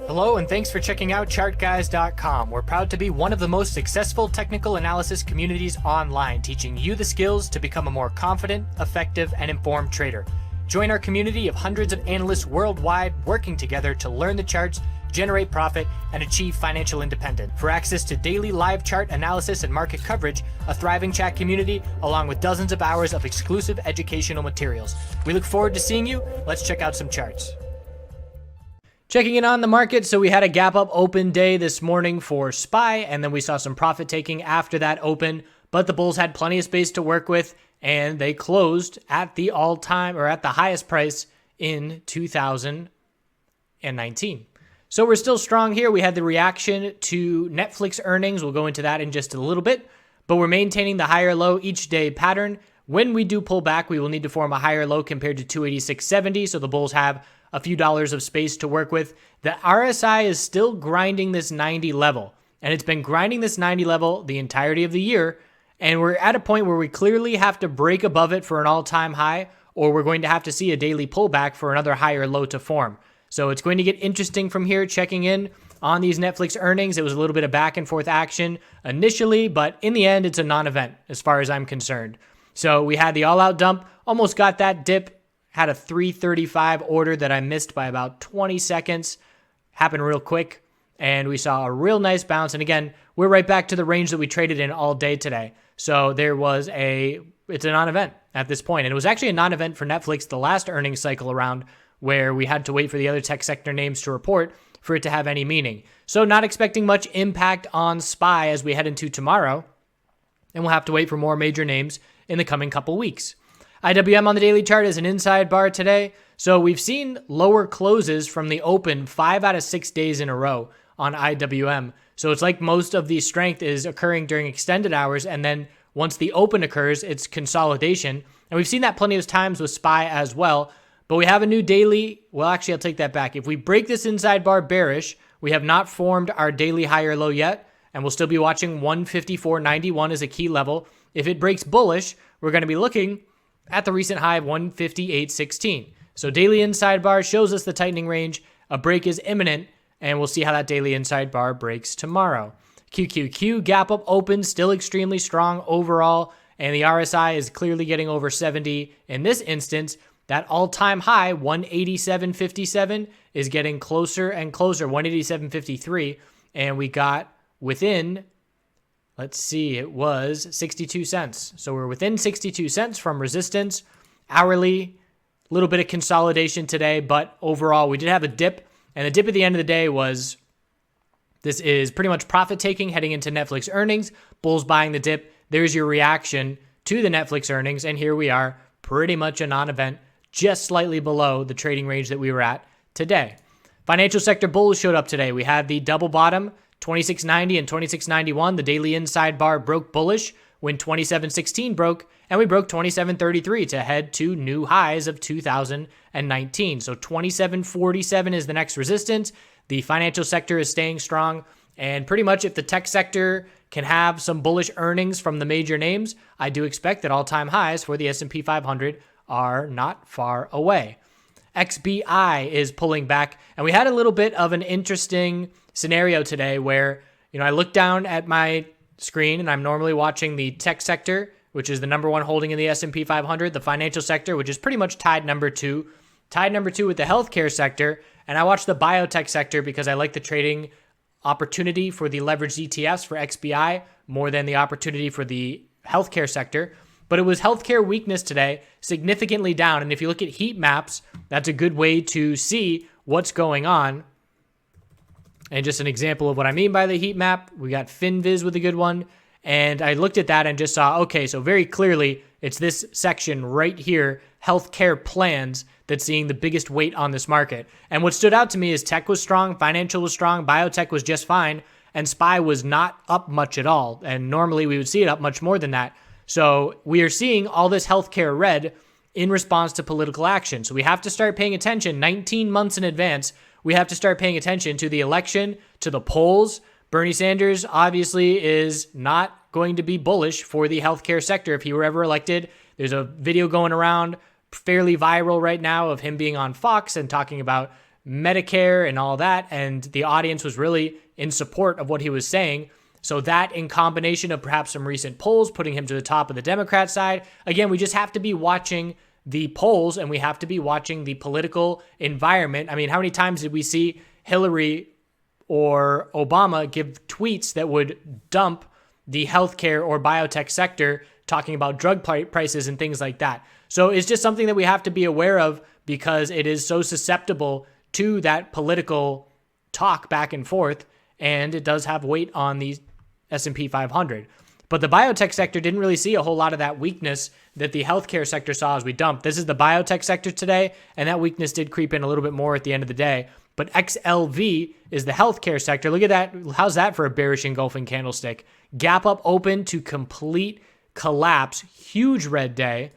Hello and thanks for checking out ChartGuys.com. We're proud to be one of the most successful technical analysis communities online, teaching you the skills to become a more confident, effective, and informed trader. Join our community of hundreds of analysts worldwide working together to learn the charts, generate profit, and achieve financial independence. For access to daily live chart analysis and market coverage, a thriving chat community, along with dozens of hours of exclusive educational materials. We look forward to seeing you. Let's check out some charts. Checking in on the market, so we had a gap up open day this morning for SPY, and then we saw some profit taking after that open, but the bulls had plenty of space to work with, and they closed at the all-time, or at the highest price in 2019. So we're still strong here. We had the reaction to Netflix earnings. We'll go into that in just a little bit, but we're maintaining the higher low each day pattern. When we do pull back, we will need to form a higher low compared to 286.70, so the bulls have a few dollars of space to work with. The RSI is still grinding this 90 level, and it's been grinding this 90 level the entirety of the year, and we're at a point where we clearly have to break above it for an all-time high, or we're going to have to see a daily pullback for another higher low to form. So it's going to get interesting from here, checking in on these Netflix earnings. It was a little bit of back and forth action initially, but in the end, it's a non-event as far as I'm concerned. So we had the all-out dump, almost got that dip, had a 335 order that I missed by about 20 seconds. Happened real quick, and we saw a real nice bounce. And again, we're right back to the range that we traded in all day today. So it's a non-event at this point. And it was actually a non-event for Netflix the last earnings cycle around, where we had to wait for the other tech sector names to report for it to have any meaning. So not expecting much impact on SPY as we head into tomorrow. And we'll have to wait for more major names in the coming couple weeks. IWM on the daily chart is an inside bar today. So we've seen lower closes from the open 5 out of 6 days in a row on IWM. So it's like most of the strength is occurring during extended hours. And then once the open occurs, it's consolidation. And we've seen that plenty of times with SPY as well. But we have a new daily. Well, actually, I'll take that back. If we break this inside bar bearish, we have not formed our daily higher low yet. And we'll still be watching 154.91 as a key level. If it breaks bullish, we're going to be looking at the recent high of 158.16. So daily inside bar shows us the tightening range. A break is imminent, and we'll see how that daily inside bar breaks tomorrow. QQQ gap up open, still extremely strong overall, and the RSI is clearly getting over 70. In this instance, that all-time high, 187.57, is getting closer and closer, 187.53, and we got within, let's see, it was 62 cents. So we're within 62 cents from resistance. Hourly, a little bit of consolidation today, but overall we did have a dip. And the dip at the end of the day was, this is pretty much profit taking heading into Netflix earnings. Bulls buying the dip. There's your reaction to the Netflix earnings. And here we are, pretty much a non-event, just slightly below the trading range that we were at today. Financial sector bulls showed up today. We had the double bottom, 26.90 and 26.91. The daily inside bar broke bullish when 27.16 broke, and we broke 27.33 to head to new highs of 2019. So 27.47 is the next resistance. The financial sector is staying strong, and pretty much if the tech sector can have some bullish earnings from the major names, I do expect that all-time highs for the S&P 500 are not far away. XBI is pulling back, and we had a little bit of an interesting scenario today where, I look down at my screen and I'm normally watching the tech sector, which is the number one holding in the S&P 500, the financial sector, which is pretty much tied number two with the healthcare sector. And I watch the biotech sector because I like the trading opportunity for the leveraged ETFs for XBI more than the opportunity for the healthcare sector. But it was healthcare weakness today, significantly down. And if you look at heat maps, that's a good way to see what's going on. And just an example of what I mean by the heat map, we got FinViz with a good one. And I looked at that and just saw, okay, so very clearly it's this section right here, healthcare plans, that's seeing the biggest weight on this market. And what stood out to me is tech was strong, financial was strong, biotech was just fine, and SPY was not up much at all. And normally we would see it up much more than that. So we are seeing all this healthcare red in response to political action. So we have to start paying attention 19 months in advance. We have to start paying attention to the election, to the polls. Bernie Sanders obviously is not going to be bullish for the healthcare sector if he were ever elected. There's a video going around fairly viral right now of him being on Fox and talking about Medicare and all that, and the audience was really in support of what he was saying. So that, in combination of perhaps some recent polls putting him to the top of the Democrat side, again, we just have to be watching the polls and we have to be watching the political environment. I mean, how many times did we see Hillary or Obama give tweets that would dump the healthcare or biotech sector, talking about drug prices and things like that? So it's just something that we have to be aware of because it is so susceptible to that political talk back and forth, and it does have weight on the S&P 500. But the biotech sector didn't really see a whole lot of that weakness that the healthcare sector saw as we dumped. This is the biotech sector today, and that weakness did creep in a little bit more at the end of the day. But XLV is the healthcare sector. Look at that. How's that for a bearish engulfing candlestick? Gap up open to complete collapse. Huge red day.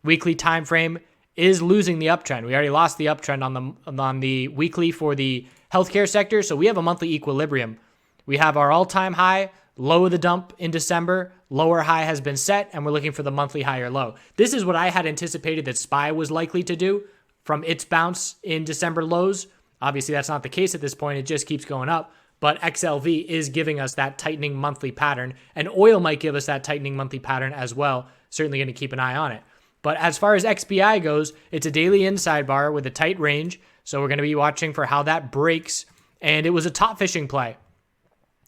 Weekly time frame is losing the uptrend. We already lost the uptrend on the weekly for the healthcare sector, so we have a monthly equilibrium. We have our all-time high, low of the dump in December, lower high has been set, and we're looking for the monthly higher low. This is what I had anticipated that SPY was likely to do from its bounce in December lows. Obviously, that's not the case at this point. It just keeps going up. But XLV is giving us that tightening monthly pattern, and oil might give us that tightening monthly pattern as well. Certainly going to keep an eye on it. But as far as XBI goes, it's a daily inside bar with a tight range. So we're going to be watching for how that breaks. And it was a top fishing play.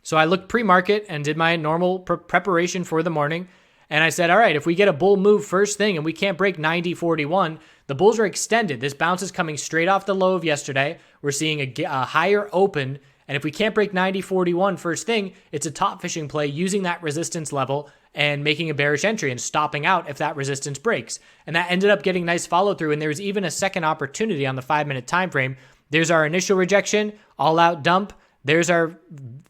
So I looked pre-market and did my normal preparation for the morning. And I said, all right, if we get a bull move first thing and we can't break 90.41, the bulls are extended. This bounce is coming straight off the low of yesterday. We're seeing a higher open. And if we can't break 90.41 first thing, it's a top fishing play using that resistance level and making a bearish entry and stopping out if that resistance breaks. And that ended up getting nice follow through. And there was even a second opportunity on the 5-minute time frame. There's our initial rejection, all out dump. There's our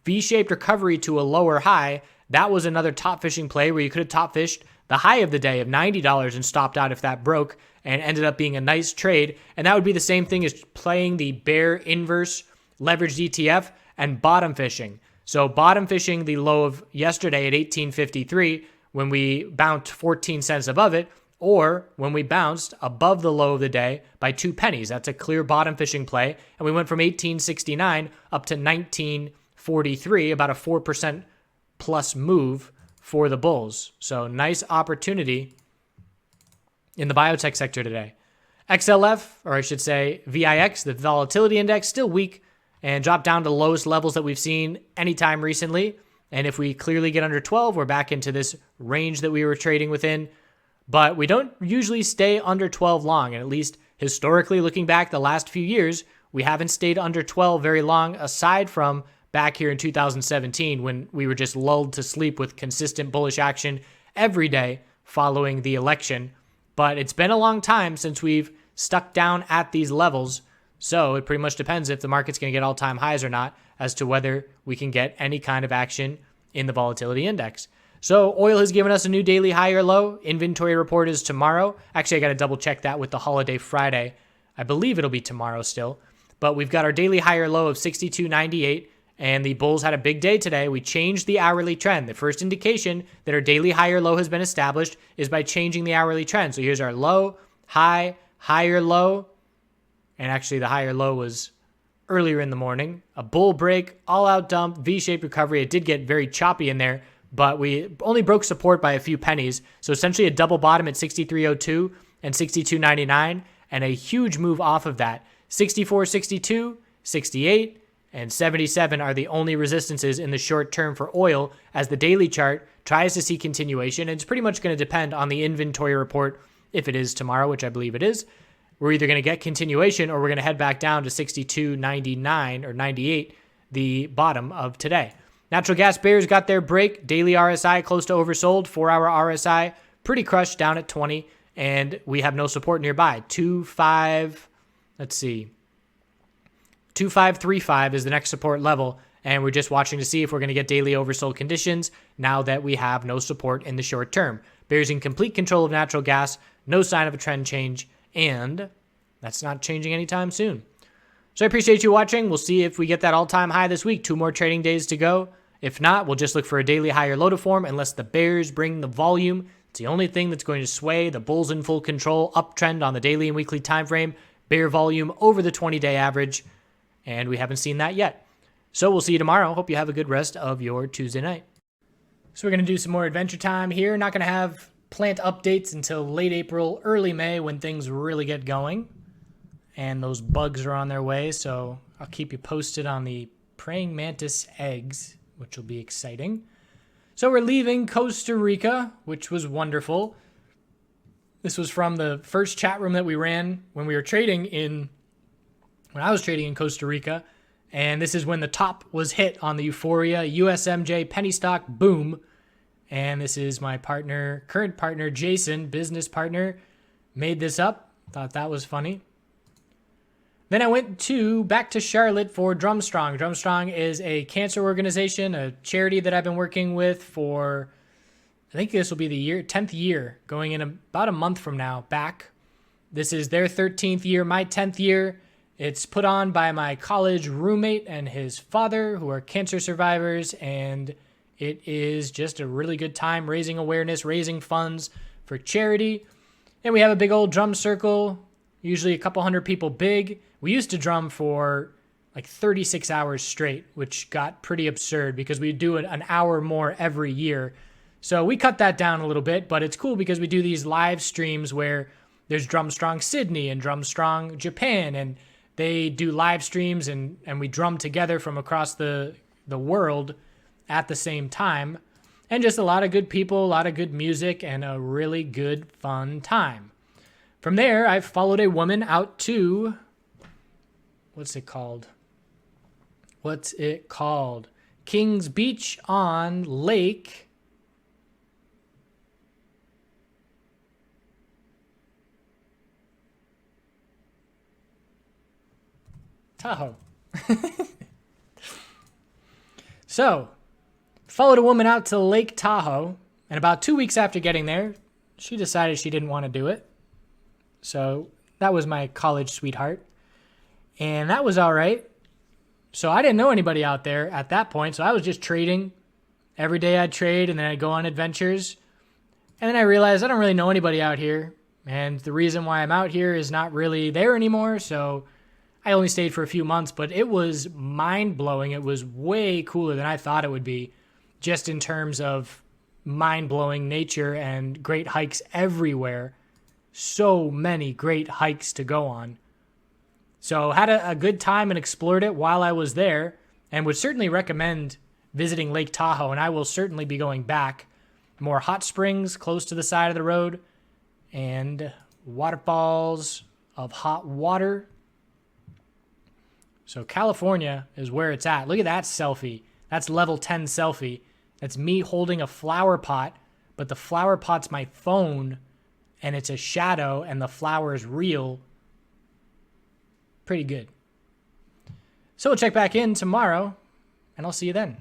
V-shaped recovery to a lower high. That was another top fishing play where you could have top fished the high of the day of $90 and stopped out if that broke, and ended up being a nice trade. And that would be the same thing as playing the bear inverse leveraged ETF and bottom fishing. So bottom fishing the low of yesterday at 18.53 when we bounced 14 cents above it, or when we bounced above the low of the day by 2 pennies. That's a clear bottom fishing play. And we went from 18.69 up to 19.43, about a 4% plus move for the bulls. So nice opportunity in the biotech sector today. XLF, or I should say VIX, the volatility index, still weak and dropped down to the lowest levels that we've seen anytime recently. And if we clearly get under 12, we're back into this range that we were trading within. But we don't usually stay under 12 long. And at least historically, looking back the last few years, we haven't stayed under 12 very long, aside from back here in 2017 when we were just lulled to sleep with consistent bullish action every day following the election. But it's been a long time since we've stuck down at these levels. So it pretty much depends if the market's going to get all-time highs or not as to whether we can get any kind of action in the volatility index. So oil has given us a new daily high or low. Inventory report is tomorrow. Actually, I got to double check that with the holiday Friday. I believe it'll be tomorrow still. But we've got our daily high or low of 62.98, and the bulls had a big day today. We changed the hourly trend. The first indication that our daily high or low has been established is by changing the hourly trend. So here's our low, high, higher low. And actually the higher low was earlier in the morning. A bull break, all-out dump, V-shaped recovery. It did get very choppy in there, but we only broke support by a few pennies. So essentially a double bottom at 63.02 and 62.99, and a huge move off of that. 64.62, 68, and 77 are the only resistances in the short term for oil as the daily chart tries to see continuation. And it's pretty much going to depend on the inventory report if it is tomorrow, which I believe it is. We're either going to get continuation or we're going to head back down to 62.99 or 98, the bottom of today. Natural gas bears got their break. Daily RSI close to oversold. 4-hour RSI pretty crushed down at 20, and we have no support nearby. 2535 is the next support level, and we're just watching to see if we're going to get daily oversold conditions now that we have no support in the short term. Bears in complete control of natural gas, no sign of a trend change, and that's not changing anytime soon. So I appreciate you watching. We'll see if we get that all-time high this week. 2 more trading days to go. If not, we'll just look for a daily higher low to form unless the bears bring the volume. It's the only thing that's going to sway the bulls in full control uptrend on the daily and weekly time frame. bear volume over the 20-day average, and we haven't seen that yet. So we'll see you tomorrow. Hope you have a good rest of your Tuesday night. So we're going to do some more Adventure Time here. Not going to have plant updates until late April, early May when things really get going. And those bugs are on their way, so I'll keep you posted on the praying mantis eggs, which will be exciting. So we're leaving Costa Rica, which was wonderful. This was from the first chat room that we ran when I was trading in Costa Rica. And this is when the top was hit on the Euphoria USMJ penny stock boom. And this is my partner, current partner, Jason, business partner, made this up. Thought that was funny. Then I went back to Charlotte for Drumstrong. Drumstrong is a cancer organization, a charity that I've been working with for, I think this will be the 10th year, going in about a month from now, back. This is their 13th year, my 10th year. It's put on by my college roommate and his father, who are cancer survivors, and it is just a really good time raising awareness, raising funds for charity. And we have a big old drum circle, usually a couple hundred people big. We used to drum for like 36 hours straight, which got pretty absurd because we do an hour more every year. So we cut that down a little bit, but it's cool because we do these live streams where there's Drumstrong Sydney and Drumstrong Japan, and they do live streams and we drum together from across the world at the same time. And just a lot of good people, a lot of good music, and a really good fun time. From there, I followed a woman out to, what's it called? Kings Beach on Lake Tahoe. So, followed a woman out to Lake Tahoe, and about 2 weeks after getting there, she decided she didn't want to do it. So, that was my college sweetheart. And that was all right. So I didn't know anybody out there at that point, so I was just trading. Every day I'd trade, and then I'd go on adventures. And then I realized I don't really know anybody out here, and the reason why I'm out here is not really there anymore, so I only stayed for a few months, but it was mind-blowing. It was way cooler than I thought it would be, just in terms of mind-blowing nature and great hikes everywhere. So many great hikes to go on. So had a good time and explored it while I was there, and would certainly recommend visiting Lake Tahoe, and I will certainly be going back. More hot springs close to the side of the road, and waterfalls of hot water. So California is where it's at. Look at that selfie. That's level 10 selfie. That's me holding a flower pot, but the flower pot's my phone, and it's a shadow, and the flower is real. Pretty good. So we'll check back in tomorrow, and I'll see you then.